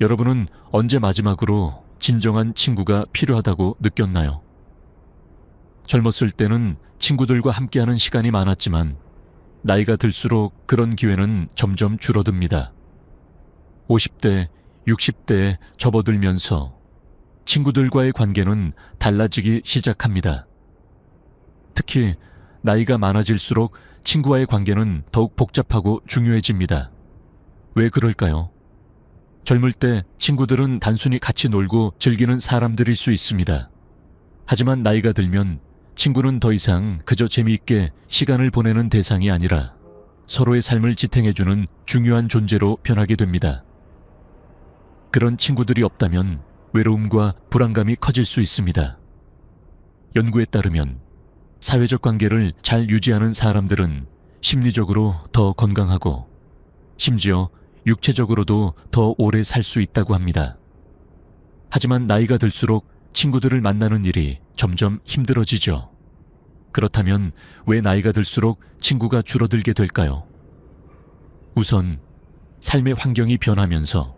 여러분은 언제 마지막으로 진정한 친구가 필요하다고 느꼈나요? 젊었을 때는 친구들과 함께하는 시간이 많았지만 나이가 들수록 그런 기회는 점점 줄어듭니다. 50대, 60대에 접어들면서 친구들과의 관계는 달라지기 시작합니다. 특히 나이가 많아질수록 친구와의 관계는 더욱 복잡하고 중요해집니다. 왜 그럴까요? 젊을 때 친구들은 단순히 같이 놀고 즐기는 사람들일 수 있습니다. 하지만 나이가 들면 친구는 더 이상 그저 재미있게 시간을 보내는 대상이 아니라 서로의 삶을 지탱해주는 중요한 존재로 변하게 됩니다. 그런 친구들이 없다면 외로움과 불안감이 커질 수 있습니다. 연구에 따르면 사회적 관계를 잘 유지하는 사람들은 심리적으로 더 건강하고 심지어 육체적으로도 더 오래 살 수 있다고 합니다. 하지만 나이가 들수록 친구들을 만나는 일이 점점 힘들어지죠. 그렇다면 왜 나이가 들수록 친구가 줄어들게 될까요? 우선 삶의 환경이 변하면서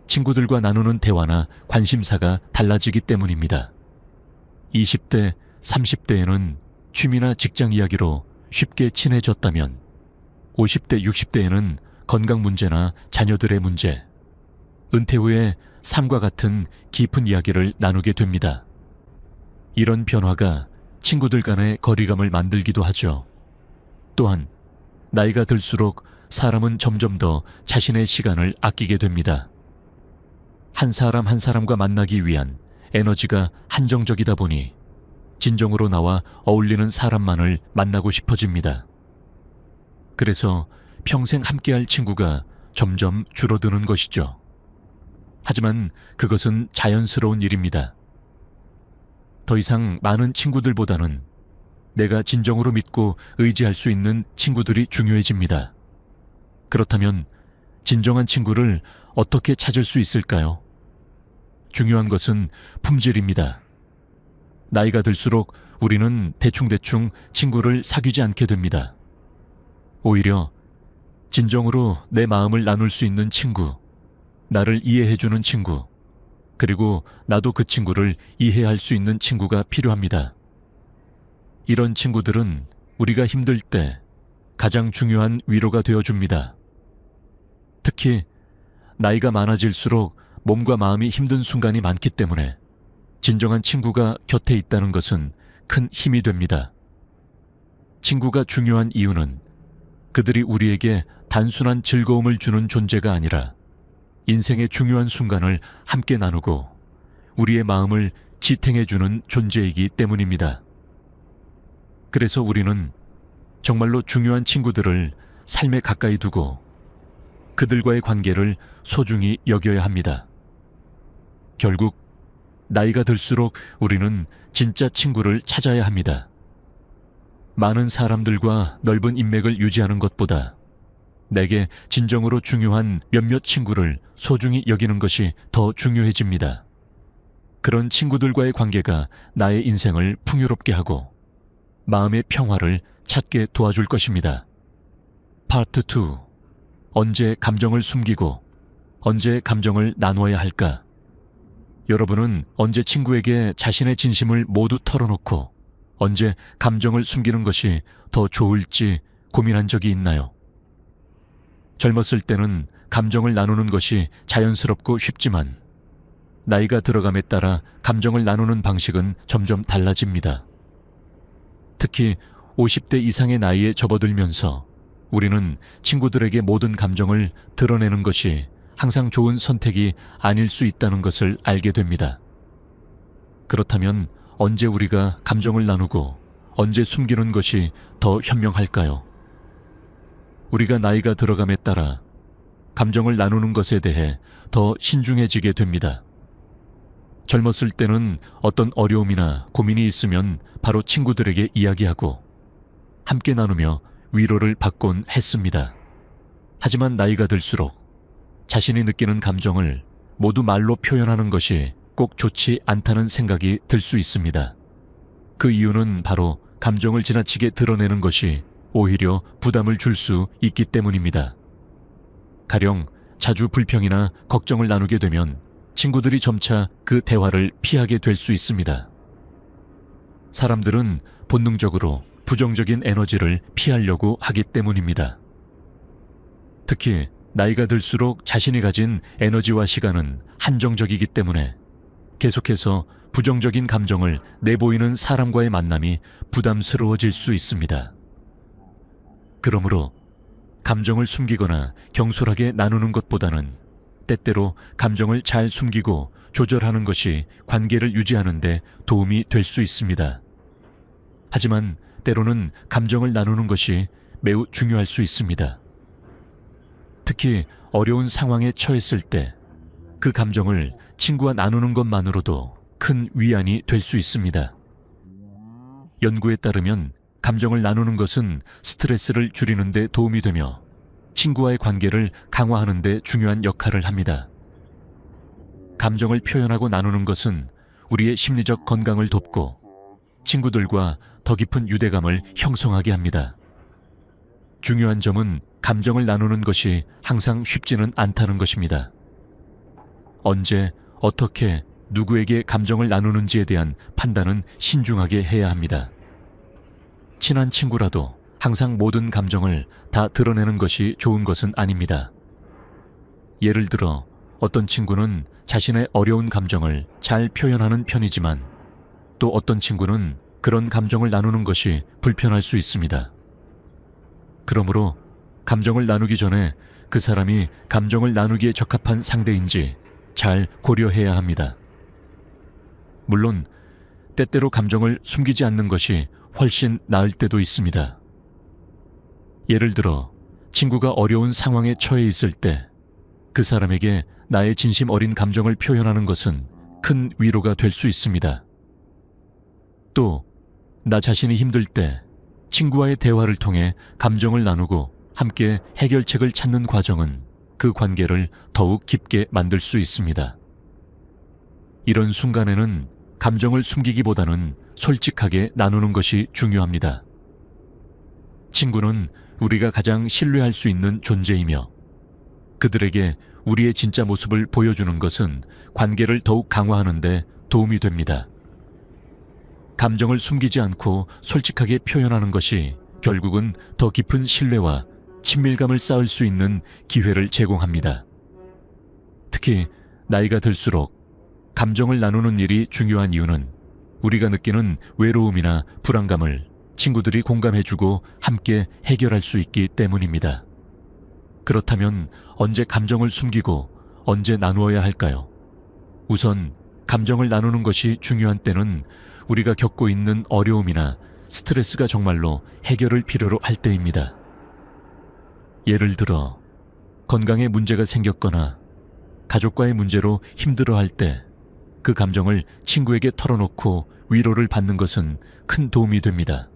친구들과 나누는 대화나 관심사가 달라지기 때문입니다. 20대, 30대에는 취미나 직장 이야기로 쉽게 친해졌다면 50대, 60대에는 건강 문제나 자녀들의 문제, 은퇴 후에 삶과 같은 깊은 이야기를 나누게 됩니다. 이런 변화가 친구들 간의 거리감을 만들기도 하죠. 또한 나이가 들수록 사람은 점점 더 자신의 시간을 아끼게 됩니다. 한 사람 한 사람과 만나기 위한 에너지가 한정적이다 보니 진정으로 나와 어울리는 사람만을 만나고 싶어집니다. 그래서 평생 함께할 친구가 점점 줄어드는 것이죠. 하지만 그것은 자연스러운 일입니다. 더 이상 많은 친구들보다는 내가 진정으로 믿고 의지할 수 있는 친구들이 중요해집니다. 그렇다면 진정한 친구를 어떻게 찾을 수 있을까요? 중요한 것은 품질입니다. 나이가 들수록 우리는 대충대충 친구를 사귀지 않게 됩니다. 오히려 진정으로 내 마음을 나눌 수 있는 친구, 나를 이해해주는 친구, 그리고 나도 그 친구를 이해할 수 있는 친구가 필요합니다. 이런 친구들은 우리가 힘들 때 가장 중요한 위로가 되어줍니다. 특히 나이가 많아질수록 몸과 마음이 힘든 순간이 많기 때문에 진정한 친구가 곁에 있다는 것은 큰 힘이 됩니다. 친구가 중요한 이유는 그들이 우리에게 단순한 즐거움을 주는 존재가 아니라 인생의 중요한 순간을 함께 나누고 우리의 마음을 지탱해주는 존재이기 때문입니다. 그래서 우리는 정말로 중요한 친구들을 삶에 가까이 두고 그들과의 관계를 소중히 여겨야 합니다. 결국 나이가 들수록 우리는 진짜 친구를 찾아야 합니다. 많은 사람들과 넓은 인맥을 유지하는 것보다 내게 진정으로 중요한 몇몇 친구를 소중히 여기는 것이 더 중요해집니다. 그런 친구들과의 관계가 나의 인생을 풍요롭게 하고 마음의 평화를 찾게 도와줄 것입니다. 파트 2. 언제 감정을 숨기고 언제 감정을 나눠야 할까? 여러분은 언제 친구에게 자신의 진심을 모두 털어놓고 언제 감정을 숨기는 것이 더 좋을지 고민한 적이 있나요? 젊었을 때는 감정을 나누는 것이 자연스럽고 쉽지만 나이가 들어감에 따라 감정을 나누는 방식은 점점 달라집니다. 특히 50대 이상의 나이에 접어들면서 우리는 친구들에게 모든 감정을 드러내는 것이 항상 좋은 선택이 아닐 수 있다는 것을 알게 됩니다. 그렇다면 언제 우리가 감정을 나누고 언제 숨기는 것이 더 현명할까요? 우리가 나이가 들어감에 따라 감정을 나누는 것에 대해 더 신중해지게 됩니다. 젊었을 때는 어떤 어려움이나 고민이 있으면 바로 친구들에게 이야기하고 함께 나누며 위로를 받곤 했습니다. 하지만 나이가 들수록 자신이 느끼는 감정을 모두 말로 표현하는 것이 꼭 좋지 않다는 생각이 들 수 있습니다. 그 이유는 바로 감정을 지나치게 드러내는 것이 오히려 부담을 줄 수 있기 때문입니다. 가령 자주 불평이나 걱정을 나누게 되면 친구들이 점차 그 대화를 피하게 될 수 있습니다. 사람들은 본능적으로 부정적인 에너지를 피하려고 하기 때문입니다. 특히 나이가 들수록 자신이 가진 에너지와 시간은 한정적이기 때문에 계속해서 부정적인 감정을 내보이는 사람과의 만남이 부담스러워질 수 있습니다. 그러므로 감정을 숨기거나 경솔하게 나누는 것보다는 때때로 감정을 잘 숨기고 조절하는 것이 관계를 유지하는 데 도움이 될 수 있습니다. 하지만 때로는 감정을 나누는 것이 매우 중요할 수 있습니다. 특히 어려운 상황에 처했을 때 그 감정을 친구와 나누는 것만으로도 큰 위안이 될 수 있습니다. 연구에 따르면 감정을 나누는 것은 스트레스를 줄이는 데 도움이 되며 친구와의 관계를 강화하는 데 중요한 역할을 합니다. 감정을 표현하고 나누는 것은 우리의 심리적 건강을 돕고 친구들과 더 깊은 유대감을 형성하게 합니다. 중요한 점은 감정을 나누는 것이 항상 쉽지는 않다는 것입니다. 언제, 어떻게, 누구에게 감정을 나누는지에 대한 판단은 신중하게 해야 합니다. 친한 친구라도 항상 모든 감정을 다 드러내는 것이 좋은 것은 아닙니다. 예를 들어 어떤 친구는 자신의 어려운 감정을 잘 표현하는 편이지만 또 어떤 친구는 그런 감정을 나누는 것이 불편할 수 있습니다. 그러므로 감정을 나누기 전에 그 사람이 감정을 나누기에 적합한 상대인지 잘 고려해야 합니다. 물론 때때로 감정을 숨기지 않는 것이 훨씬 나을 때도 있습니다. 예를 들어 친구가 어려운 상황에 처해 있을 때 그 사람에게 나의 진심 어린 감정을 표현하는 것은 큰 위로가 될 수 있습니다. 또 나 자신이 힘들 때 친구와의 대화를 통해 감정을 나누고 함께 해결책을 찾는 과정은 그 관계를 더욱 깊게 만들 수 있습니다. 이런 순간에는 감정을 숨기기보다는 솔직하게 나누는 것이 중요합니다. 친구는 우리가 가장 신뢰할 수 있는 존재이며 그들에게 우리의 진짜 모습을 보여주는 것은 관계를 더욱 강화하는 데 도움이 됩니다. 감정을 숨기지 않고 솔직하게 표현하는 것이 결국은 더 깊은 신뢰와 친밀감을 쌓을 수 있는 기회를 제공합니다. 특히 나이가 들수록 감정을 나누는 일이 중요한 이유는 우리가 느끼는 외로움이나 불안감을 친구들이 공감해주고 함께 해결할 수 있기 때문입니다. 그렇다면 언제 감정을 숨기고 언제 나누어야 할까요? 우선 감정을 나누는 것이 중요한 때는 우리가 겪고 있는 어려움이나 스트레스가 정말로 해결을 필요로 할 때입니다. 예를 들어 건강에 문제가 생겼거나 가족과의 문제로 힘들어할 때 그 감정을 친구에게 털어놓고 위로를 받는 것은 큰 도움이 됩니다.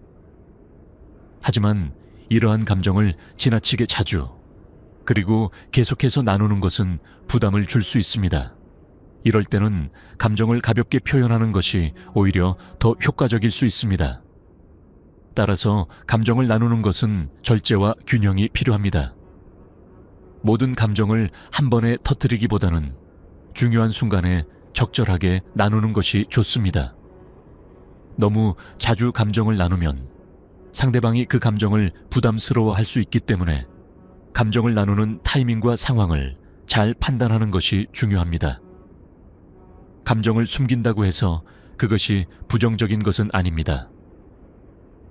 하지만 이러한 감정을 지나치게 자주 그리고 계속해서 나누는 것은 부담을 줄 수 있습니다. 이럴 때는 감정을 가볍게 표현하는 것이 오히려 더 효과적일 수 있습니다. 따라서 감정을 나누는 것은 절제와 균형이 필요합니다. 모든 감정을 한 번에 터뜨리기보다는 중요한 순간에 적절하게 나누는 것이 좋습니다. 너무 자주 감정을 나누면 상대방이 그 감정을 부담스러워할 수 있기 때문에 감정을 나누는 타이밍과 상황을 잘 판단하는 것이 중요합니다. 감정을 숨긴다고 해서 그것이 부정적인 것은 아닙니다.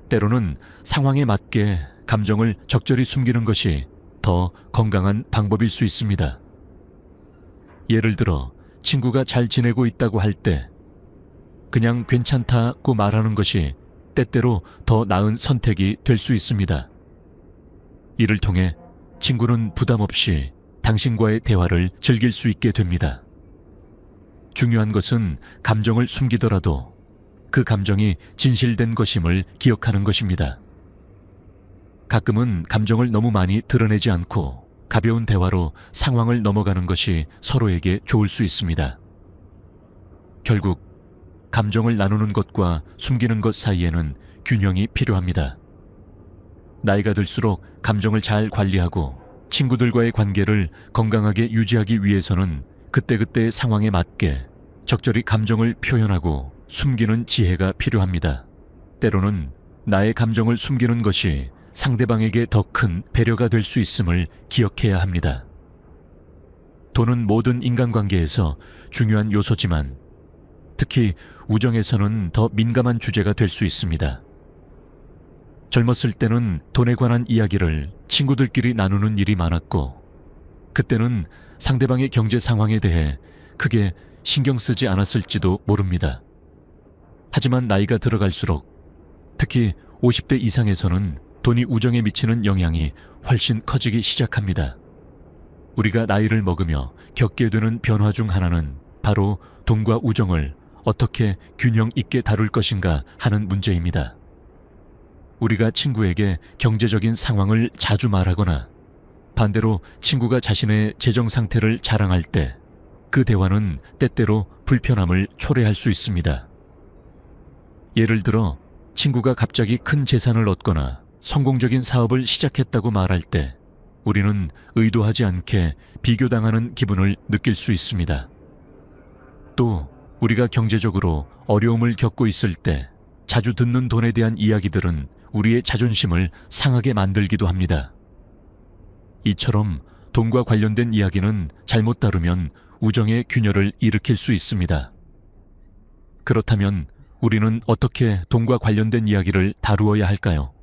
때로는 상황에 맞게 감정을 적절히 숨기는 것이 더 건강한 방법일 수 있습니다. 예를 들어 친구가 잘 지내고 있다고 할 때 그냥 괜찮다고 말하는 것이 때때로 더 나은 선택이 될 수 있습니다. 이를 통해 친구는 부담 없이 당신과의 대화를 즐길 수 있게 됩니다. 중요한 것은 감정을 숨기더라도 그 감정이 진실된 것임을 기억하는 것입니다. 가끔은 감정을 너무 많이 드러내지 않고 가벼운 대화로 상황을 넘어가는 것이 서로에게 좋을 수 있습니다. 결국 감정을 나누는 것과 숨기는 것 사이에는 균형이 필요합니다. 나이가 들수록 감정을 잘 관리하고 친구들과의 관계를 건강하게 유지하기 위해서는 그때그때의 상황에 맞게 적절히 감정을 표현하고 숨기는 지혜가 필요합니다. 때로는 나의 감정을 숨기는 것이 상대방에게 더 큰 배려가 될 수 있음을 기억해야 합니다. 돈은 모든 인간관계에서 중요한 요소지만 특히 우정에서는 더 민감한 주제가 될 수 있습니다. 젊었을 때는 돈에 관한 이야기를 친구들끼리 나누는 일이 많았고 그때는 상대방의 경제 상황에 대해 크게 신경 쓰지 않았을지도 모릅니다. 하지만 나이가 들어갈수록 특히 50대 이상에서는 돈이 우정에 미치는 영향이 훨씬 커지기 시작합니다. 우리가 나이를 먹으며 겪게 되는 변화 중 하나는 바로 돈과 우정을 어떻게 균형 있게 다룰 것인가 하는 문제입니다. 우리가 친구에게 경제적인 상황을 자주 말하거나 반대로 친구가 자신의 재정 상태를 자랑할 때 그 대화는 때때로 불편함을 초래할 수 있습니다. 예를 들어 친구가 갑자기 큰 재산을 얻거나 성공적인 사업을 시작했다고 말할 때 우리는 의도하지 않게 비교당하는 기분을 느낄 수 있습니다. 또 우리가 경제적으로 어려움을 겪고 있을 때 자주 듣는 돈에 대한 이야기들은 우리의 자존심을 상하게 만들기도 합니다. 이처럼 돈과 관련된 이야기는 잘못 다루면 우정의 균열을 일으킬 수 있습니다. 그렇다면 우리는 어떻게 돈과 관련된 이야기를 다루어야 할까요?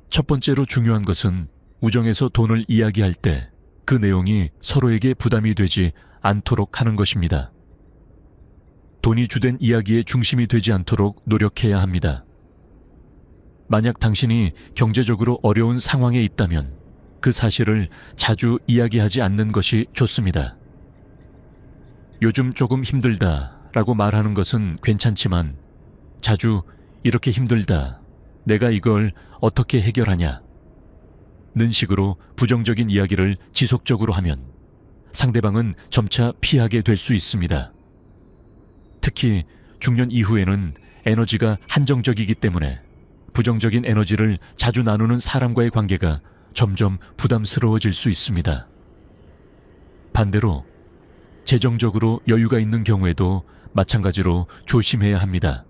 첫 번째로 중요한 것은 우정에서 돈을 이야기할 때 그 내용이 서로에게 부담이 되지 않도록 하는 것입니다. 돈이 주된 이야기의 중심이 되지 않도록 노력해야 합니다. 만약 당신이 경제적으로 어려운 상황에 있다면 그 사실을 자주 이야기하지 않는 것이 좋습니다. 요즘 조금 힘들다 라고 말하는 것은 괜찮지만 자주 이렇게 힘들다, 내가 이걸 어떻게 해결하냐 는 식으로 부정적인 이야기를 지속적으로 하면 상대방은 점차 피하게 될 수 있습니다. 특히 중년 이후에는 에너지가 한정적이기 때문에 부정적인 에너지를 자주 나누는 사람과의 관계가 점점 부담스러워질 수 있습니다. 반대로 재정적으로 여유가 있는 경우에도 마찬가지로 조심해야 합니다.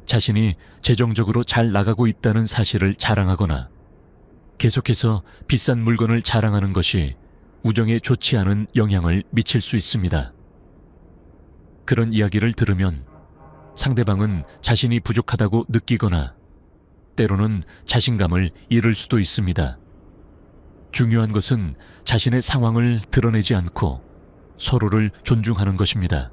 자신이 재정적으로 잘 나가고 있다는 사실을 자랑하거나 계속해서 비싼 물건을 자랑하는 것이 우정에 좋지 않은 영향을 미칠 수 있습니다. 그런 이야기를 들으면 상대방은 자신이 부족하다고 느끼거나 때로는 자신감을 잃을 수도 있습니다. 중요한 것은 자신의 상황을 드러내지 않고 서로를 존중하는 것입니다.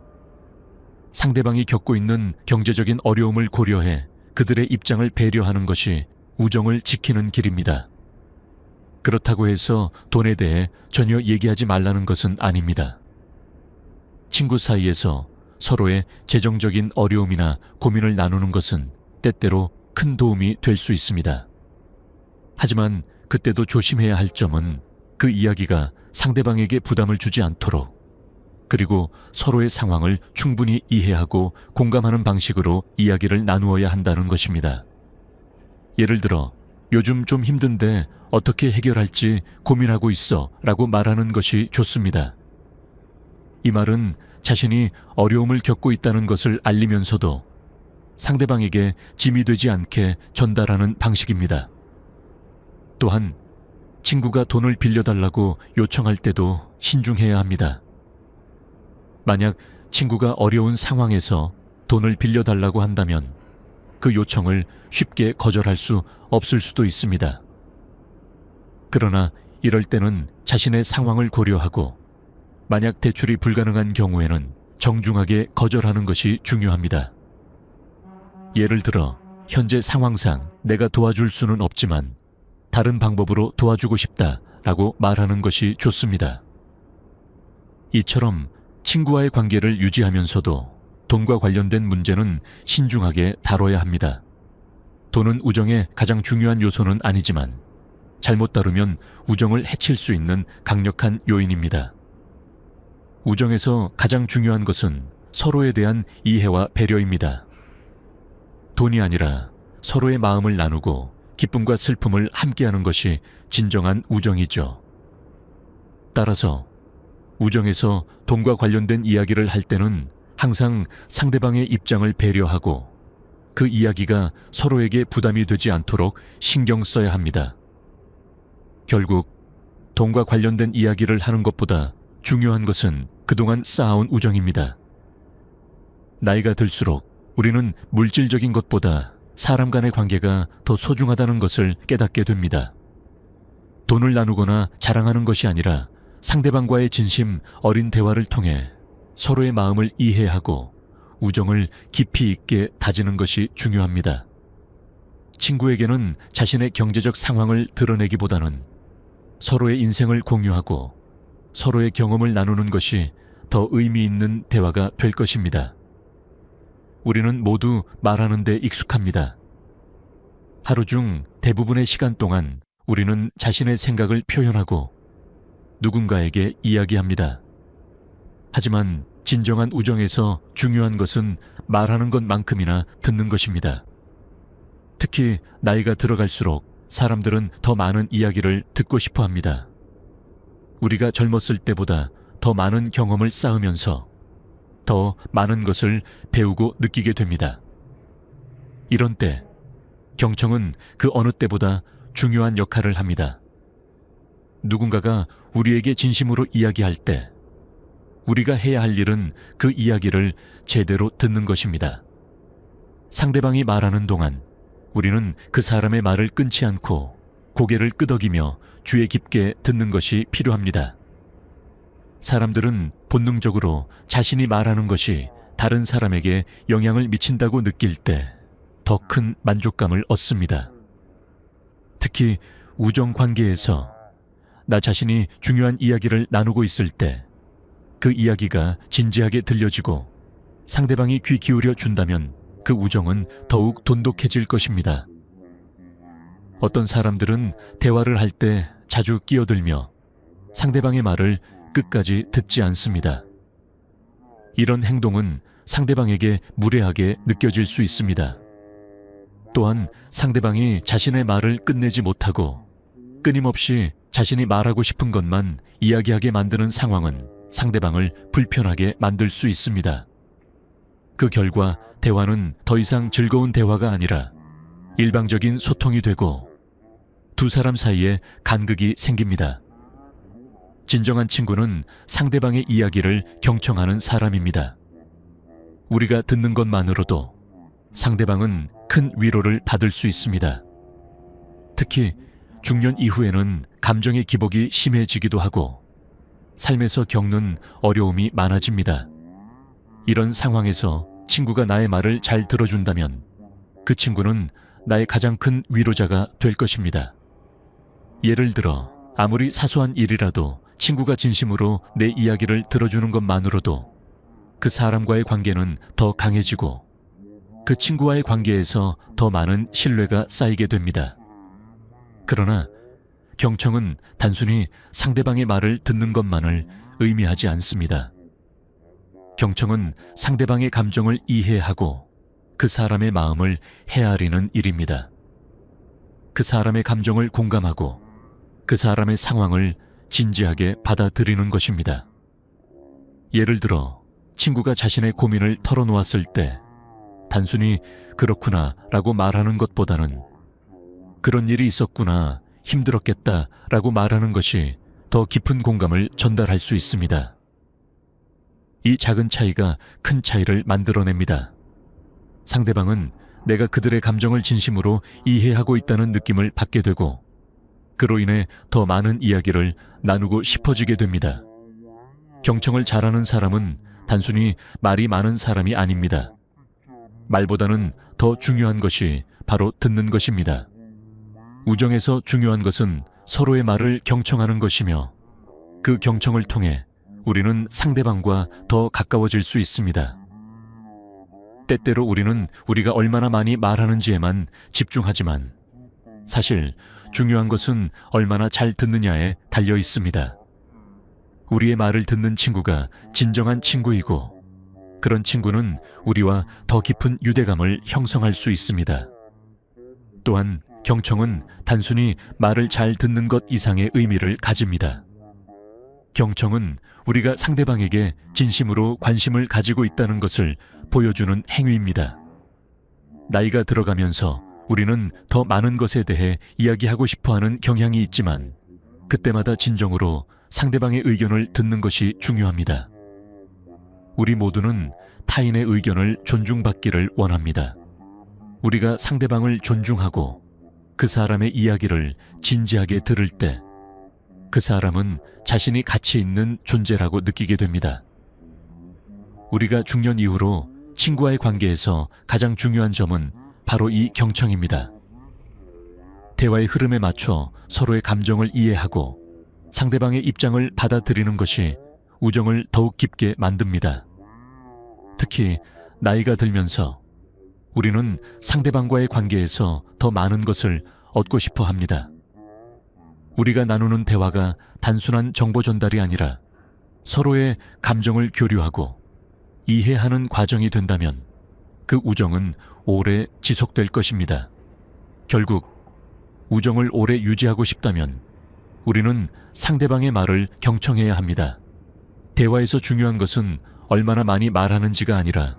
상대방이 겪고 있는 경제적인 어려움을 고려해 그들의 입장을 배려하는 것이 우정을 지키는 길입니다. 그렇다고 해서 돈에 대해 전혀 얘기하지 말라는 것은 아닙니다. 친구 사이에서 서로의 재정적인 어려움이나 고민을 나누는 것은 때때로 큰 도움이 될 수 있습니다. 하지만 그때도 조심해야 할 점은 그 이야기가 상대방에게 부담을 주지 않도록 그리고 서로의 상황을 충분히 이해하고 공감하는 방식으로 이야기를 나누어야 한다는 것입니다. 예를 들어 요즘 좀 힘든데 어떻게 해결할지 고민하고 있어 라고 말하는 것이 좋습니다. 이 말은 자신이 어려움을 겪고 있다는 것을 알리면서도 상대방에게 짐이 되지 않게 전달하는 방식입니다. 또한 친구가 돈을 빌려달라고 요청할 때도 신중해야 합니다. 만약 친구가 어려운 상황에서 돈을 빌려달라고 한다면 그 요청을 쉽게 거절할 수 없을 수도 있습니다. 그러나 이럴 때는 자신의 상황을 고려하고 만약 대출이 불가능한 경우에는 정중하게 거절하는 것이 중요합니다. 예를 들어 현재 상황상 내가 도와줄 수는 없지만 다른 방법으로 도와주고 싶다라고 말하는 것이 좋습니다. 이처럼 친구와의 관계를 유지하면서도 돈과 관련된 문제는 신중하게 다뤄야 합니다. 돈은 우정의 가장 중요한 요소는 아니지만 잘못 다루면 우정을 해칠 수 있는 강력한 요인입니다. 우정에서 가장 중요한 것은 서로에 대한 이해와 배려입니다. 돈이 아니라 서로의 마음을 나누고 기쁨과 슬픔을 함께하는 것이 진정한 우정이죠. 따라서 우정에서 돈과 관련된 이야기를 할 때는 항상 상대방의 입장을 배려하고 그 이야기가 서로에게 부담이 되지 않도록 신경 써야 합니다. 결국 돈과 관련된 이야기를 하는 것보다 중요한 것은 그동안 쌓아온 우정입니다. 나이가 들수록 우리는 물질적인 것보다 사람 간의 관계가 더 소중하다는 것을 깨닫게 됩니다. 돈을 나누거나 자랑하는 것이 아니라 상대방과의 진심 어린 대화를 통해 서로의 마음을 이해하고 우정을 깊이 있게 다지는 것이 중요합니다. 친구에게는 자신의 경제적 상황을 드러내기보다는 서로의 인생을 공유하고 서로의 경험을 나누는 것이 더 의미 있는 대화가 될 것입니다. 우리는 모두 말하는 데 익숙합니다. 하루 중 대부분의 시간 동안 우리는 자신의 생각을 표현하고 누군가에게 이야기합니다. 하지만 진정한 우정에서 중요한 것은 말하는 것만큼이나 듣는 것입니다. 특히 나이가 들어갈수록 사람들은 더 많은 이야기를 듣고 싶어 합니다. 우리가 젊었을 때보다 더 많은 경험을 쌓으면서 더 많은 것을 배우고 느끼게 됩니다. 이런 때 경청은 그 어느 때보다 중요한 역할을 합니다. 누군가가 우리에게 진심으로 이야기할 때 우리가 해야 할 일은 그 이야기를 제대로 듣는 것입니다. 상대방이 말하는 동안 우리는 그 사람의 말을 끊지 않고 고개를 끄덕이며 주의 깊게 듣는 것이 필요합니다. 사람들은 본능적으로 자신이 말하는 것이 다른 사람에게 영향을 미친다고 느낄 때 더 큰 만족감을 얻습니다. 특히 우정 관계에서 나 자신이 중요한 이야기를 나누고 있을 때 그 이야기가 진지하게 들려지고 상대방이 귀 기울여 준다면 그 우정은 더욱 돈독해질 것입니다. 어떤 사람들은 대화를 할 때 자주 끼어들며 상대방의 말을 끝까지 듣지 않습니다. 이런 행동은 상대방에게 무례하게 느껴질 수 있습니다. 또한 상대방이 자신의 말을 끝내지 못하고 끊임없이 자신이 말하고 싶은 것만 이야기하게 만드는 상황은 상대방을 불편하게 만들 수 있습니다. 그 결과 대화는 더 이상 즐거운 대화가 아니라 일방적인 소통이 되고 두 사람 사이에 간극이 생깁니다. 진정한 친구는 상대방의 이야기를 경청하는 사람입니다. 우리가 듣는 것만으로도 상대방은 큰 위로를 받을 수 있습니다. 특히 중년 이후에는 감정의 기복이 심해지기도 하고 삶에서 겪는 어려움이 많아집니다. 이런 상황에서 친구가 나의 말을 잘 들어준다면 그 친구는 나의 가장 큰 위로자가 될 것입니다. 예를 들어 아무리 사소한 일이라도 친구가 진심으로 내 이야기를 들어주는 것만으로도 그 사람과의 관계는 더 강해지고 그 친구와의 관계에서 더 많은 신뢰가 쌓이게 됩니다. 그러나 경청은 단순히 상대방의 말을 듣는 것만을 의미하지 않습니다. 경청은 상대방의 감정을 이해하고 그 사람의 마음을 헤아리는 일입니다. 그 사람의 감정을 공감하고 그 사람의 상황을 진지하게 받아들이는 것입니다. 예를 들어 친구가 자신의 고민을 털어놓았을 때 단순히 그렇구나 라고 말하는 것보다는 그런 일이 있었구나, 힘들었겠다 라고 말하는 것이 더 깊은 공감을 전달할 수 있습니다. 이 작은 차이가 큰 차이를 만들어냅니다. 상대방은 내가 그들의 감정을 진심으로 이해하고 있다는 느낌을 받게 되고 그로 인해 더 많은 이야기를 나누고 싶어지게 됩니다. 경청을 잘하는 사람은 단순히 말이 많은 사람이 아닙니다. 말보다는 더 중요한 것이 바로 듣는 것입니다. 우정에서 중요한 것은 서로의 말을 경청하는 것이며 그 경청을 통해 우리는 상대방과 더 가까워질 수 있습니다. 때때로 우리는 우리가 얼마나 많이 말하는지에만 집중하지만 사실 중요한 것은 얼마나 잘 듣느냐에 달려 있습니다. 우리의 말을 듣는 친구가 진정한 친구이고 그런 친구는 우리와 더 깊은 유대감을 형성할 수 있습니다. 또한 경청은 단순히 말을 잘 듣는 것 이상의 의미를 가집니다. 경청은 우리가 상대방에게 진심으로 관심을 가지고 있다는 것을 보여주는 행위입니다. 나이가 들어가면서 우리는 더 많은 것에 대해 이야기하고 싶어하는 경향이 있지만 그때마다 진정으로 상대방의 의견을 듣는 것이 중요합니다. 우리 모두는 타인의 의견을 존중받기를 원합니다. 우리가 상대방을 존중하고 그 사람의 이야기를 진지하게 들을 때 그 사람은 자신이 가치 있는 존재라고 느끼게 됩니다. 우리가 중년 이후로 친구와의 관계에서 가장 중요한 점은 바로 이 경청입니다. 대화의 흐름에 맞춰 서로의 감정을 이해하고 상대방의 입장을 받아들이는 것이 우정을 더욱 깊게 만듭니다. 특히 나이가 들면서 우리는 상대방과의 관계에서 더 많은 것을 얻고 싶어 합니다. 우리가 나누는 대화가 단순한 정보 전달이 아니라 서로의 감정을 교류하고 이해하는 과정이 된다면 그 우정은 오래 지속될 것입니다. 결국 우정을 오래 유지하고 싶다면 우리는 상대방의 말을 경청해야 합니다. 대화에서 중요한 것은 얼마나 많이 말하는지가 아니라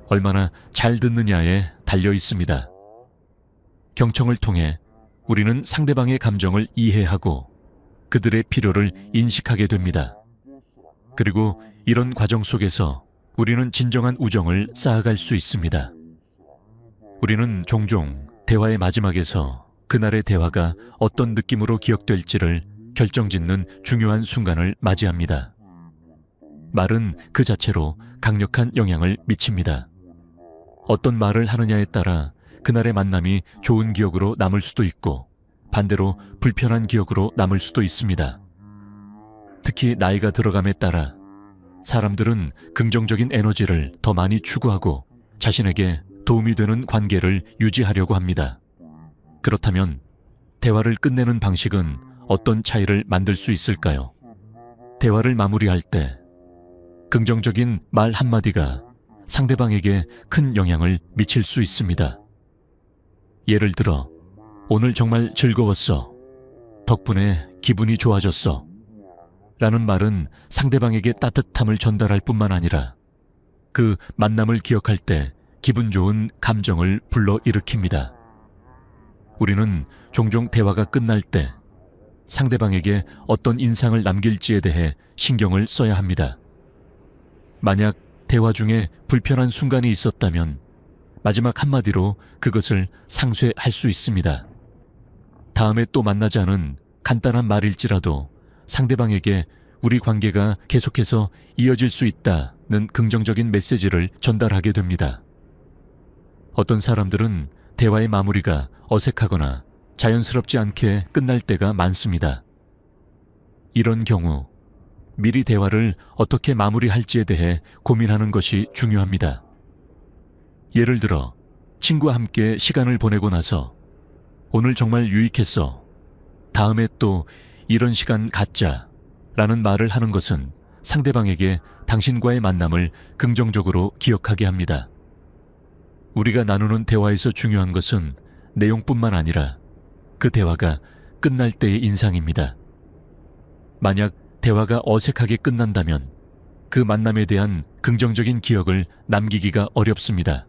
얼마나 잘 듣느냐에 달려 있습니다. 경청을 통해 우리는 상대방의 감정을 이해하고 그들의 필요를 인식하게 됩니다. 그리고 이런 과정 속에서 우리는 진정한 우정을 쌓아갈 수 있습니다. 우리는 종종 대화의 마지막에서 그날의 대화가 어떤 느낌으로 기억될지를 결정짓는 중요한 순간을 맞이합니다. 말은 그 자체로 강력한 영향을 미칩니다. 어떤 말을 하느냐에 따라 그날의 만남이 좋은 기억으로 남을 수도 있고 반대로 불편한 기억으로 남을 수도 있습니다. 특히 나이가 들어감에 따라 사람들은 긍정적인 에너지를 더 많이 추구하고 자신에게 도움이 되는 관계를 유지하려고 합니다. 그렇다면 대화를 끝내는 방식은 어떤 차이를 만들 수 있을까요? 대화를 마무리할 때 긍정적인 말 한마디가 상대방에게 큰 영향을 미칠 수 있습니다. 예를 들어, 오늘 정말 즐거웠어. 덕분에 기분이 좋아졌어. 라는 말은 상대방에게 따뜻함을 전달할 뿐만 아니라 그 만남을 기억할 때 기분 좋은 감정을 불러일으킵니다. 우리는 종종 대화가 끝날 때 상대방에게 어떤 인상을 남길지에 대해 신경을 써야 합니다. 만약 대화 중에 불편한 순간이 있었다면 마지막 한마디로 그것을 상쇄할 수 있습니다. 다음에 또 만나자는 간단한 말일지라도 상대방에게 우리 관계가 계속해서 이어질 수 있다는 긍정적인 메시지를 전달하게 됩니다. 어떤 사람들은 대화의 마무리가 어색하거나 자연스럽지 않게 끝날 때가 많습니다. 이런 경우 미리 대화를 어떻게 마무리할지에 대해 고민하는 것이 중요합니다. 예를 들어 친구와 함께 시간을 보내고 나서 오늘 정말 유익했어. 다음에 또 이런 시간 갖자 라는 말을 하는 것은 상대방에게 당신과의 만남을 긍정적으로 기억하게 합니다. 우리가 나누는 대화에서 중요한 것은 내용뿐만 아니라 그 대화가 끝날 때의 인상입니다. 만약 대화가 어색하게 끝난다면 그 만남에 대한 긍정적인 기억을 남기기가 어렵습니다.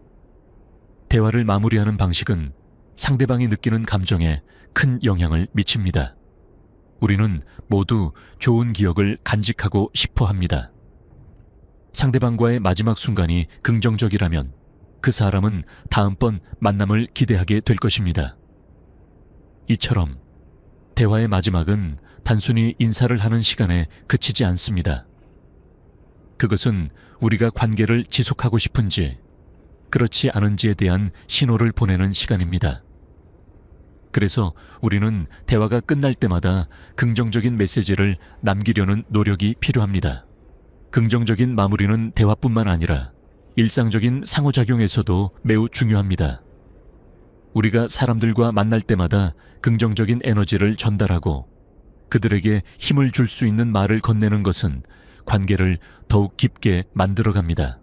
대화를 마무리하는 방식은 상대방이 느끼는 감정에 큰 영향을 미칩니다. 우리는 모두 좋은 기억을 간직하고 싶어 합니다. 상대방과의 마지막 순간이 긍정적이라면 그 사람은 다음번 만남을 기대하게 될 것입니다. 이처럼 대화의 마지막은 단순히 인사를 하는 시간에 그치지 않습니다. 그것은 우리가 관계를 지속하고 싶은지 그렇지 않은지에 대한 신호를 보내는 시간입니다. 그래서 우리는 대화가 끝날 때마다 긍정적인 메시지를 남기려는 노력이 필요합니다. 긍정적인 마무리는 대화뿐만 아니라 일상적인 상호작용에서도 매우 중요합니다. 우리가 사람들과 만날 때마다 긍정적인 에너지를 전달하고 그들에게 힘을 줄 수 있는 말을 건네는 것은 관계를 더욱 깊게 만들어갑니다.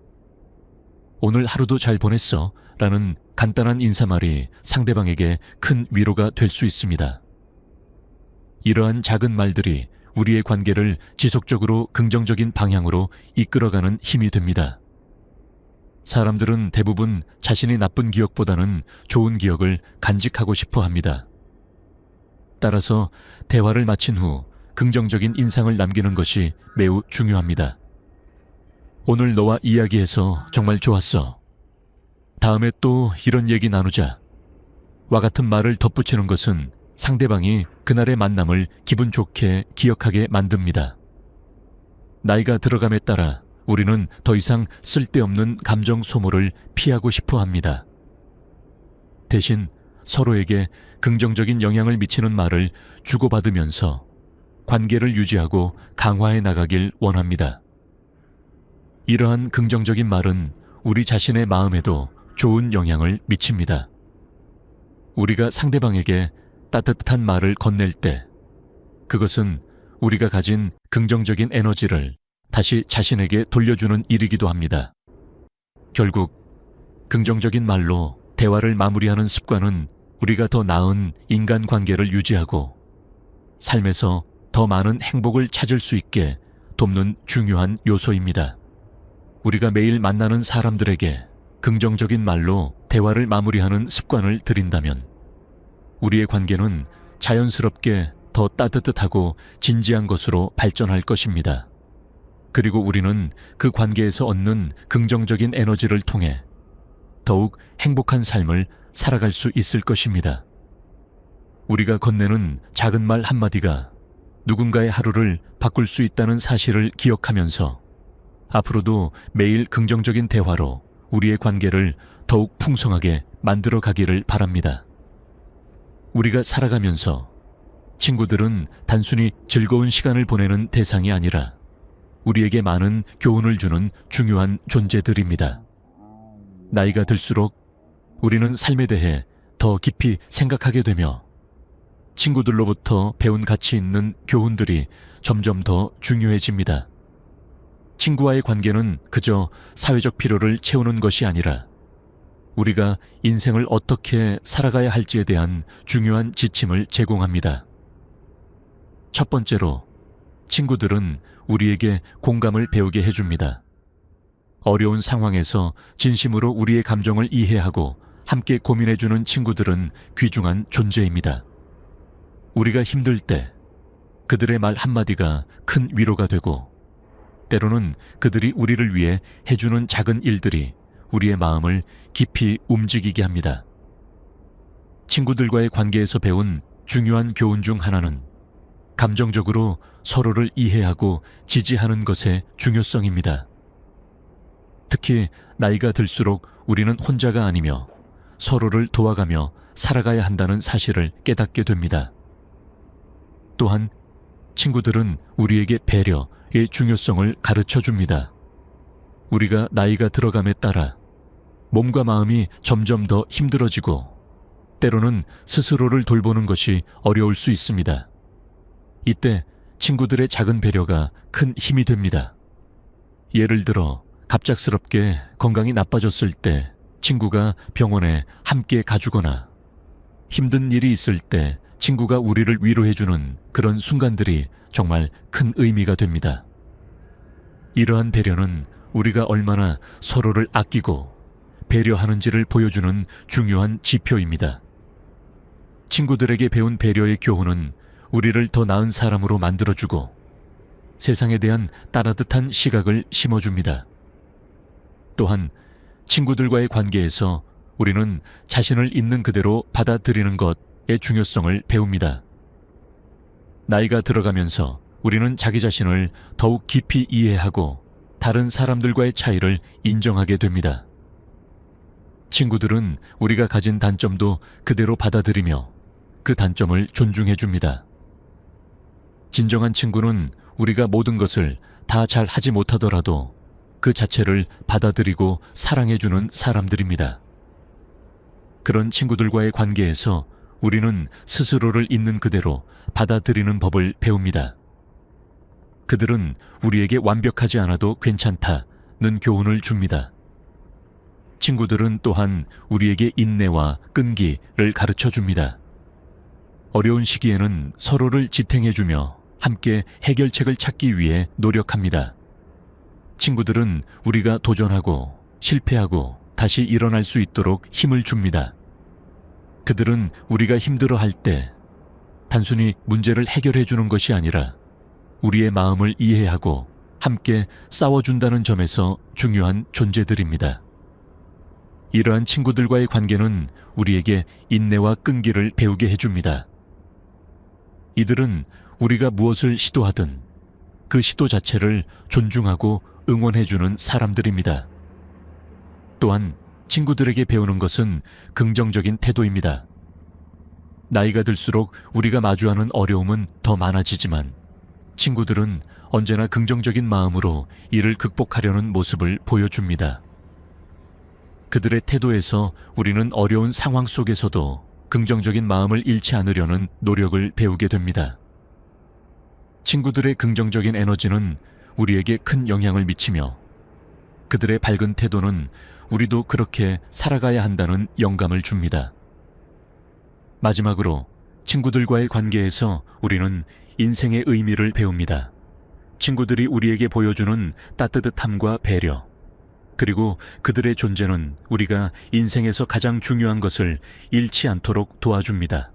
오늘 하루도 잘 보냈어 라는 간단한 인사말이 상대방에게 큰 위로가 될 수 있습니다. 이러한 작은 말들이 우리의 관계를 지속적으로 긍정적인 방향으로 이끌어가는 힘이 됩니다. 사람들은 대부분 자신이 나쁜 기억보다는 좋은 기억을 간직하고 싶어 합니다. 따라서 대화를 마친 후 긍정적인 인상을 남기는 것이 매우 중요합니다. 오늘 너와 이야기해서 정말 좋았어. 다음에 또 이런 얘기 나누자. 와 같은 말을 덧붙이는 것은 상대방이 그날의 만남을 기분 좋게 기억하게 만듭니다. 나이가 들어감에 따라 우리는 더 이상 쓸데없는 감정 소모를 피하고 싶어 합니다. 대신 서로에게 긍정적인 영향을 미치는 말을 주고받으면서 관계를 유지하고 강화해 나가길 원합니다. 이러한 긍정적인 말은 우리 자신의 마음에도 좋은 영향을 미칩니다. 우리가 상대방에게 따뜻한 말을 건넬 때 그것은 우리가 가진 긍정적인 에너지를 다시 자신에게 돌려주는 일이기도 합니다. 결국 긍정적인 말로 대화를 마무리하는 습관은 우리가 더 나은 인간관계를 유지하고 삶에서 더 많은 행복을 찾을 수 있게 돕는 중요한 요소입니다. 우리가 매일 만나는 사람들에게 긍정적인 말로 대화를 마무리하는 습관을 들인다면 우리의 관계는 자연스럽게 더 따뜻하고 진지한 것으로 발전할 것입니다. 그리고 우리는 그 관계에서 얻는 긍정적인 에너지를 통해 더욱 행복한 삶을 살아갈 수 있을 것입니다. 우리가 건네는 작은 말 한마디가 누군가의 하루를 바꿀 수 있다는 사실을 기억하면서 앞으로도 매일 긍정적인 대화로 우리의 관계를 더욱 풍성하게 만들어 가기를 바랍니다. 우리가 살아가면서 친구들은 단순히 즐거운 시간을 보내는 대상이 아니라 우리에게 많은 교훈을 주는 중요한 존재들입니다. 나이가 들수록 우리는 삶에 대해 더 깊이 생각하게 되며 친구들로부터 배운 가치 있는 교훈들이 점점 더 중요해집니다. 친구와의 관계는 그저 사회적 필요를 채우는 것이 아니라 우리가 인생을 어떻게 살아가야 할지에 대한 중요한 지침을 제공합니다. 첫 번째로, 친구들은 우리에게 공감을 배우게 해줍니다. 어려운 상황에서 진심으로 우리의 감정을 이해하고 함께 고민해주는 친구들은 귀중한 존재입니다. 우리가 힘들 때 그들의 말 한마디가 큰 위로가 되고 때로는 그들이 우리를 위해 해주는 작은 일들이 우리의 마음을 깊이 움직이게 합니다. 친구들과의 관계에서 배운 중요한 교훈 중 하나는 감정적으로 서로를 이해하고 지지하는 것의 중요성입니다. 특히 나이가 들수록 우리는 혼자가 아니며 서로를 도와가며 살아가야 한다는 사실을 깨닫게 됩니다. 또한 친구들은 우리에게 배려의 중요성을 가르쳐 줍니다. 우리가 나이가 들어감에 따라 몸과 마음이 점점 더 힘들어지고 때로는 스스로를 돌보는 것이 어려울 수 있습니다. 이때 친구들의 작은 배려가 큰 힘이 됩니다. 예를 들어 갑작스럽게 건강이 나빠졌을 때 친구가 병원에 함께 가주거나 힘든 일이 있을 때 친구가 우리를 위로해주는 그런 순간들이 정말 큰 의미가 됩니다. 이러한 배려는 우리가 얼마나 서로를 아끼고 배려하는지를 보여주는 중요한 지표입니다. 친구들에게 배운 배려의 교훈은 우리를 더 나은 사람으로 만들어주고 세상에 대한 따뜻한 시각을 심어줍니다. 또한 친구들과의 관계에서 우리는 자신을 있는 그대로 받아들이는 것의 중요성을 배웁니다. 나이가 들어가면서 우리는 자기 자신을 더욱 깊이 이해하고 다른 사람들과의 차이를 인정하게 됩니다. 친구들은 우리가 가진 단점도 그대로 받아들이며 그 단점을 존중해 줍니다. 진정한 친구는 우리가 모든 것을 다 잘 하지 못하더라도 그 자체를 받아들이고 사랑해주는 사람들입니다. 그런 친구들과의 관계에서 우리는 스스로를 있는 그대로 받아들이는 법을 배웁니다. 그들은 우리에게 완벽하지 않아도 괜찮다는 교훈을 줍니다. 친구들은 또한 우리에게 인내와 끈기를 가르쳐 줍니다. 어려운 시기에는 서로를 지탱해주며 함께 해결책을 찾기 위해 노력합니다. 친구들은 우리가 도전하고 실패하고 다시 일어날 수 있도록 힘을 줍니다. 그들은 우리가 힘들어할 때 단순히 문제를 해결해 주는 것이 아니라 우리의 마음을 이해하고 함께 싸워준다는 점에서 중요한 존재들입니다. 이러한 친구들과의 관계는 우리에게 인내와 끈기를 배우게 해줍니다. 이들은 우리가 무엇을 시도하든 그 시도 자체를 존중하고 응원해주는 사람들입니다. 또한 친구들에게 배우는 것은 긍정적인 태도입니다. 나이가 들수록 우리가 마주하는 어려움은 더 많아지지만 친구들은 언제나 긍정적인 마음으로 이를 극복하려는 모습을 보여줍니다. 그들의 태도에서 우리는 어려운 상황 속에서도 긍정적인 마음을 잃지 않으려는 노력을 배우게 됩니다. 친구들의 긍정적인 에너지는 우리에게 큰 영향을 미치며 그들의 밝은 태도는 우리도 그렇게 살아가야 한다는 영감을 줍니다. 마지막으로 친구들과의 관계에서 우리는 인생의 의미를 배웁니다. 친구들이 우리에게 보여주는 따뜻함과 배려, 그리고 그들의 존재는 우리가 인생에서 가장 중요한 것을 잃지 않도록 도와줍니다.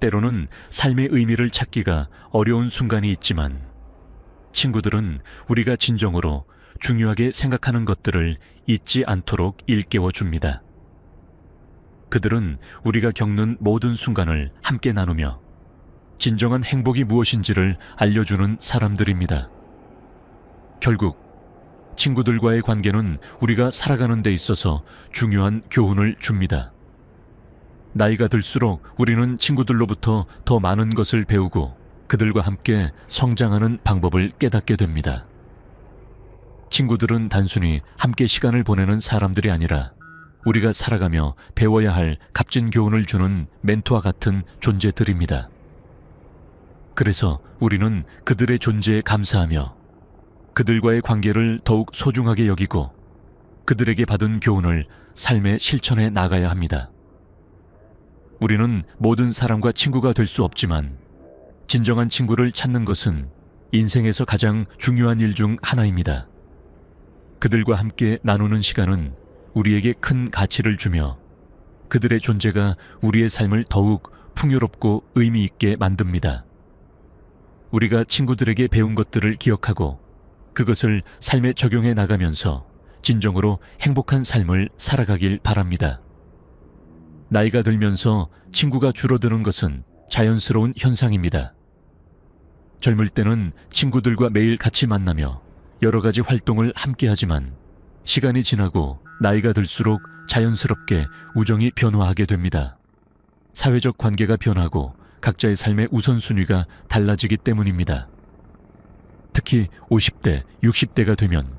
때로는 삶의 의미를 찾기가 어려운 순간이 있지만 친구들은 우리가 진정으로 중요하게 생각하는 것들을 잊지 않도록 일깨워 줍니다. 그들은 우리가 겪는 모든 순간을 함께 나누며 진정한 행복이 무엇인지를 알려주는 사람들입니다. 결국 친구들과의 관계는 우리가 살아가는 데 있어서 중요한 교훈을 줍니다. 나이가 들수록 우리는 친구들로부터 더 많은 것을 배우고 그들과 함께 성장하는 방법을 깨닫게 됩니다. 친구들은 단순히 함께 시간을 보내는 사람들이 아니라 우리가 살아가며 배워야 할 값진 교훈을 주는 멘토와 같은 존재들입니다. 그래서 우리는 그들의 존재에 감사하며 그들과의 관계를 더욱 소중하게 여기고 그들에게 받은 교훈을 삶에 실천해 나가야 합니다. 우리는 모든 사람과 친구가 될 수 없지만 진정한 친구를 찾는 것은 인생에서 가장 중요한 일 중 하나입니다. 그들과 함께 나누는 시간은 우리에게 큰 가치를 주며 그들의 존재가 우리의 삶을 더욱 풍요롭고 의미 있게 만듭니다. 우리가 친구들에게 배운 것들을 기억하고 그것을 삶에 적용해 나가면서 진정으로 행복한 삶을 살아가길 바랍니다. 나이가 들면서 친구가 줄어드는 것은 자연스러운 현상입니다. 젊을 때는 친구들과 매일 같이 만나며 여러 가지 활동을 함께 하지만 시간이 지나고 나이가 들수록 자연스럽게 우정이 변화하게 됩니다. 사회적 관계가 변하고 각자의 삶의 우선순위가 달라지기 때문입니다. 특히 50대, 60대가 되면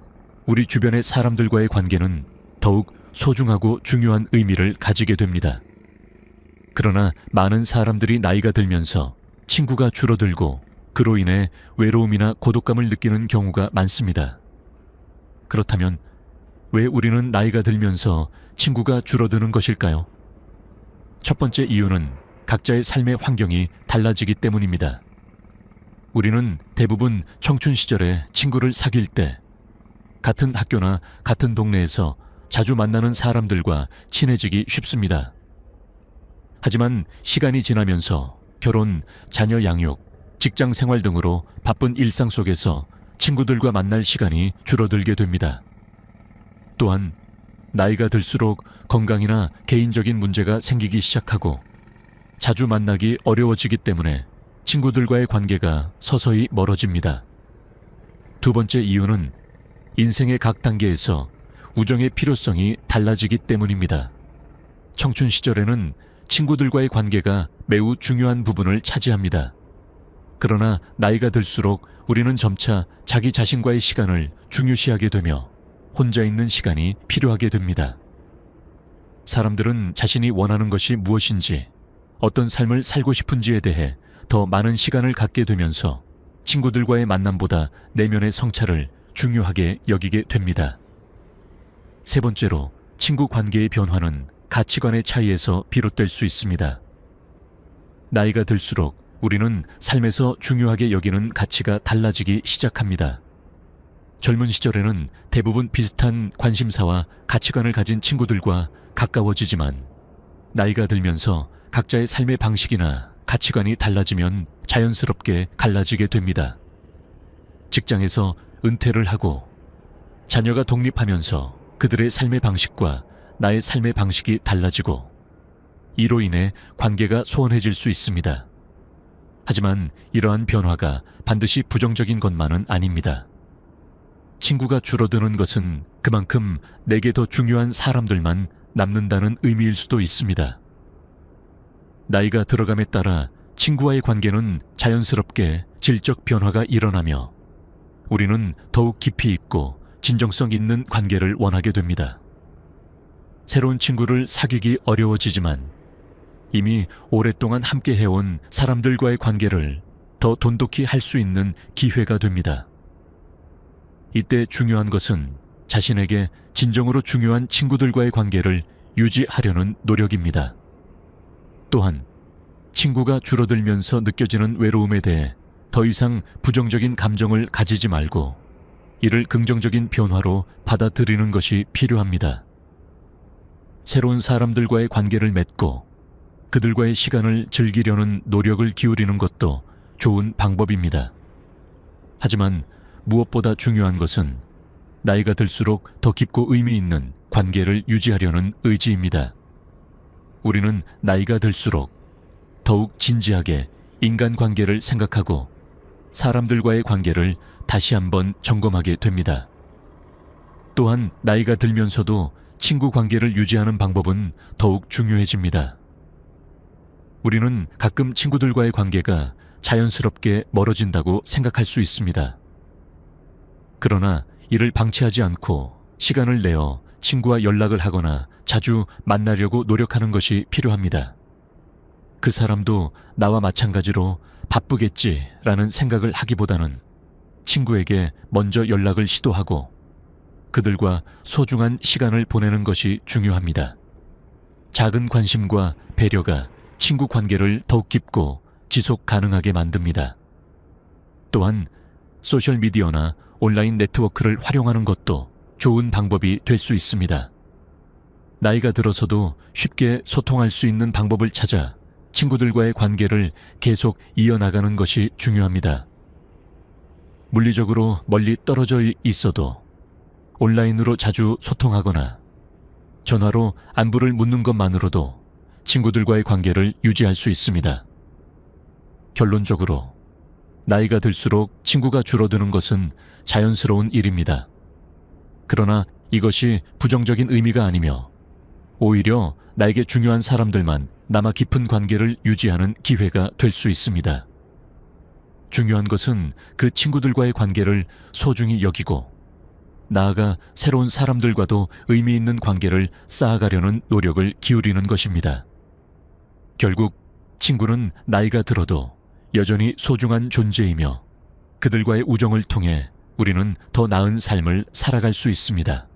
우리 주변의 사람들과의 관계는 더욱 소중하고 중요한 의미를 가지게 됩니다. 그러나 많은 사람들이 나이가 들면서 친구가 줄어들고 그로 인해 외로움이나 고독감을 느끼는 경우가 많습니다. 그렇다면 왜 우리는 나이가 들면서 친구가 줄어드는 것일까요? 첫 번째 이유는 각자의 삶의 환경이 달라지기 때문입니다. 우리는 대부분 청춘 시절에 친구를 사귈 때 같은 학교나 같은 동네에서 자주 만나는 사람들과 친해지기 쉽습니다. 하지만 시간이 지나면서 결혼, 자녀 양육, 직장 생활 등으로 바쁜 일상 속에서 친구들과 만날 시간이 줄어들게 됩니다. 또한 나이가 들수록 건강이나 개인적인 문제가 생기기 시작하고 자주 만나기 어려워지기 때문에 친구들과의 관계가 서서히 멀어집니다. 두 번째 이유는 인생의 각 단계에서 우정의 필요성이 달라지기 때문입니다. 청춘 시절에는 친구들과의 관계가 매우 중요한 부분을 차지합니다. 그러나 나이가 들수록 우리는 점차 자기 자신과의 시간을 중요시하게 되며 혼자 있는 시간이 필요하게 됩니다. 사람들은 자신이 원하는 것이 무엇인지, 어떤 삶을 살고 싶은지에 대해 더 많은 시간을 갖게 되면서 친구들과의 만남보다 내면의 성찰을 중요하게 여기게 됩니다. 세 번째로, 친구 관계의 변화는 가치관의 차이에서 비롯될 수 있습니다. 나이가 들수록 우리는 삶에서 중요하게 여기는 가치가 달라지기 시작합니다. 젊은 시절에는 대부분 비슷한 관심사와 가치관을 가진 친구들과 가까워지지만 나이가 들면서 각자의 삶의 방식이나 가치관이 달라지면 자연스럽게 갈라지게 됩니다. 직장에서 은퇴를 하고 자녀가 독립하면서 그들의 삶의 방식과 나의 삶의 방식이 달라지고 이로 인해 관계가 소원해질 수 있습니다. 하지만 이러한 변화가 반드시 부정적인 것만은 아닙니다. 친구가 줄어드는 것은 그만큼 내게 더 중요한 사람들만 남는다는 의미일 수도 있습니다. 나이가 들어감에 따라 친구와의 관계는 자연스럽게 질적 변화가 일어나며 우리는 더욱 깊이 있고 진정성 있는 관계를 원하게 됩니다. 새로운 친구를 사귀기 어려워지지만 이미 오랫동안 함께 해온 사람들과의 관계를 더 돈독히 할 수 있는 기회가 됩니다. 이때 중요한 것은 자신에게 진정으로 중요한 친구들과의 관계를 유지하려는 노력입니다. 또한 친구가 줄어들면서 느껴지는 외로움에 대해 더 이상 부정적인 감정을 가지지 말고 이를 긍정적인 변화로 받아들이는 것이 필요합니다. 새로운 사람들과의 관계를 맺고 그들과의 시간을 즐기려는 노력을 기울이는 것도 좋은 방법입니다. 하지만 무엇보다 중요한 것은 나이가 들수록 더 깊고 의미 있는 관계를 유지하려는 의지입니다. 우리는 나이가 들수록 더욱 진지하게 인간관계를 생각하고 사람들과의 관계를 다시 한번 점검하게 됩니다. 또한 나이가 들면서도 친구 관계를 유지하는 방법은 더욱 중요해집니다. 우리는 가끔 친구들과의 관계가 자연스럽게 멀어진다고 생각할 수 있습니다. 그러나 이를 방치하지 않고 시간을 내어 친구와 연락을 하거나 자주 만나려고 노력하는 것이 필요합니다. 그 사람도 나와 마찬가지로 바쁘겠지라는 생각을 하기보다는 친구에게 먼저 연락을 시도하고 그들과 소중한 시간을 보내는 것이 중요합니다. 작은 관심과 배려가 친구 관계를 더욱 깊고 지속 가능하게 만듭니다. 또한 소셜미디어나 온라인 네트워크를 활용하는 것도 좋은 방법이 될 수 있습니다. 나이가 들어서도 쉽게 소통할 수 있는 방법을 찾아 친구들과의 관계를 계속 이어나가는 것이 중요합니다. 물리적으로 멀리 떨어져 있어도 온라인으로 자주 소통하거나 전화로 안부를 묻는 것만으로도 친구들과의 관계를 유지할 수 있습니다. 결론적으로 나이가 들수록 친구가 줄어드는 것은 자연스러운 일입니다. 그러나 이것이 부정적인 의미가 아니며 오히려 나에게 중요한 사람들만 남아 깊은 관계를 유지하는 기회가 될 수 있습니다. 중요한 것은 그 친구들과의 관계를 소중히 여기고 나아가 새로운 사람들과도 의미 있는 관계를 쌓아가려는 노력을 기울이는 것입니다. 결국 친구는 나이가 들어도 여전히 소중한 존재이며 그들과의 우정을 통해 우리는 더 나은 삶을 살아갈 수 있습니다.